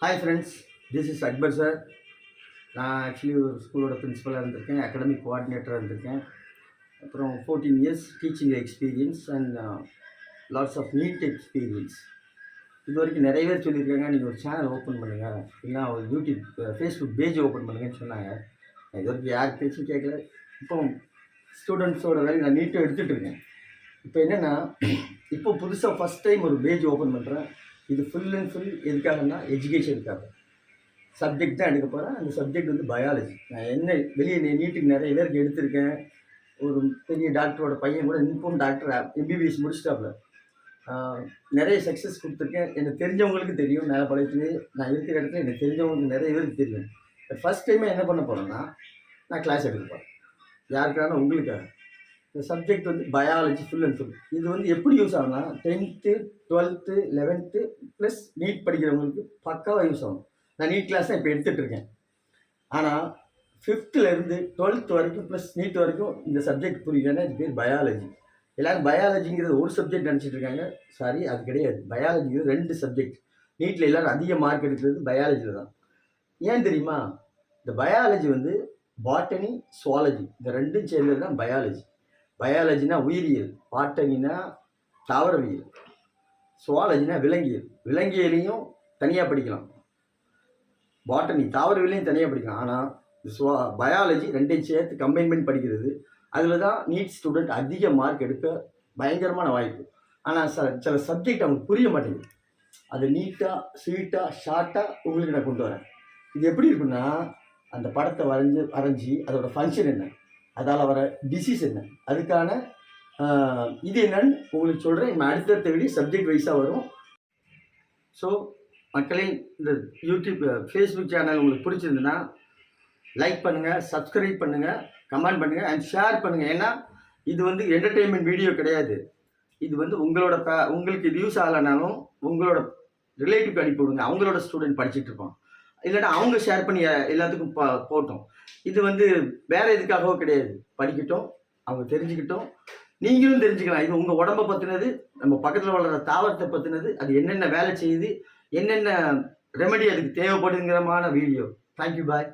Hi friends, this is Akbar sir. நான் actually ஒரு ஸ்கூலோட பிரின்ஸிபலாக இருந்திருக்கேன், அகாடமிக் கோஆர்டினேட்டராக இருந்திருக்கேன். அப்புறம் 14 years teaching experience and lots of NEET experience. இது வரைக்கும் நிறைய பேர் சொல்லியிருக்காங்க, நீங்கள் ஒரு சேனல் ஓப்பன் பண்ணுங்கள், இல்லைனா ஒரு யூடியூப் ஃபேஸ்புக் பேஜ் ஓப்பன் பண்ணுங்கன்னு சொன்னாங்க. இது வரைக்கும் யார் பேச்சும் கேட்கல. இப்போ ஸ்டூடெண்ட்ஸோட வேலை நான் நீட்டாக எடுத்துகிட்டு இருக்கேன். இப்போ என்னென்னா, இப்போ புதுசாக ஃபஸ்ட் டைம் ஒரு பேஜ் ஓப்பன் பண்ணுறேன். இது ஃபுல் அண்ட் ஃபுல் எதுக்காகன்னா எஜுகேஷனுக்காக சப்ஜெக்ட் தான் எடுக்க போகிறேன். அந்த சப்ஜெக்ட் வந்து பயாலஜி. நான் என்ன வெளியே நீட்டுக்கு நிறைய பேருக்கு எடுத்திருக்கேன். ஒரு பெரிய டாக்டரோட பையன் கூட இன்ஃபார்ம் டாக்டர் எம்பிபிஎஸ் முடிச்சிட்டாப்புல. நிறைய சக்ஸஸ் கொடுத்துருக்கேன். எனக்கு தெரிஞ்சவங்களுக்கு தெரியும், மேலப்பாளையத்துலேயே நான் இருக்கிற இடத்துல எனக்கு தெரிஞ்சவங்களுக்கு நிறைய பேருக்கு தெரியும். பட் ஃபஸ்ட் டைமே என்ன பண்ண போகிறேன்னா, நான் கிளாஸ் எடுக்க போகிறேன். யாருக்கான உங்களுக்காக. இந்த சப்ஜெக்ட் வந்து பயாலஜி ஃபுல் அண்ட் ஃபுல். இது வந்து எப்படி யூஸ் ஆகும்னா 10th 12th 11th plus NEET படிக்கிறவங்களுக்கு பக்காவாக யூஸ் ஆகும். நான் நீட் கிளாஸ் தான் இப்போ எடுத்துகிட்டு இருக்கேன். ஆனால் 5th-லேருந்து 12th வரைக்கும் ப்ளஸ் நீட் வரைக்கும் இந்த சப்ஜெக்ட் புரியலன்னா இது பேர் பயாலஜி. எல்லோரும் பயாலஜிங்கிறது ஒரு சப்ஜெக்ட் நினச்சிட்டு இருக்காங்க. சாரி, அது கிடையாது. பயாலஜிங்கிறது 2 சப்ஜெக்ட். நீட்டில் எல்லோரும் அதிக மார்க் எடுக்கிறது பயாலஜியில் தான். ஏன் தெரியுமா? இந்த பயாலஜி வந்து பாட்டனி, சுவாலஜி இந்த ரெண்டும் சேர்ந்தது தான் பயாலஜி. பயாலஜினா உயிரியல், பாட்டனினா தாவரவியல், சுவாலஜினா விலங்கியல். விலங்கியலையும் தனியாக படிக்கலாம், பாட்டனி தாவரவியலையும் தனியாக படிக்கலாம். ஆனால் பயாலஜி ரெண்டையும் சேர்த்து கம்பைன் பண்ணி படிக்கிறது. அதில் தான் நீட் ஸ்டூடெண்ட் அதிக மார்க் எடுக்க பயங்கரமான வாய்ப்பு. ஆனால் சில சப்ஜெக்ட் அவங்களுக்கு புரிய மாட்டேங்குது. அது நீட்டாக ஸ்வீட்டாக ஷார்ட்டாக உங்களுக்கு நான் கொண்டு வரேன். இது எப்படி இருக்குன்னா, அந்த படத்தை வரைஞ்சி அதோட ஃபங்க்ஷன் என்ன, அதால் வர டிசீஸ் என்ன, அதுக்கான இது என்னன்னு உங்களுக்கு சொல்கிறேன். நம்ம அடுத்தடுத்த வீடியோ சப்ஜெக்ட் வைஸாக வரும். ஸோ மக்களே, இந்த யூடியூப் ஃபேஸ்புக் சேனல் உங்களுக்கு பிடிச்சிருந்துன்னா லைக் பண்ணுங்கள், சப்ஸ்கிரைப் பண்ணுங்கள், கமெண்ட் பண்ணுங்கள் அண்ட் ஷேர் பண்ணுங்கள். ஏன்னா இது வந்து என்டர்டெயின்மெண்ட் வீடியோ கிடையாது. இது வந்து உங்களுக்கு இது யூஸ் ஆகலைனாலும் உங்களோட ரிலேட்டிவ்க்கு அனுப்பி விடுங்க. அவங்களோட ஸ்டூடெண்ட் படிச்சுட்டு இருப்பான், இல்லைன்னா அவங்க ஷேர் பண்ணி எல்லாத்துக்கும் போட்டோம். இது வந்து வேறு எதுக்காகவோ கிடையாது. படிக்கட்டும், அவங்க தெரிஞ்சுக்கிட்டோம், நீங்களும் தெரிஞ்சுக்கலாம். இது உங்கள் உடம்பை பற்றினது, நம்ம பக்கத்தில் வளர்கிற தாவரத்தை பற்றினது, அது என்னென்ன வேலை செய்யுது, என்னென்ன ரெமெடி அதுக்கு தேவைப்படுங்கிறமான வீடியோ. தேங்க்யூ, பாய்.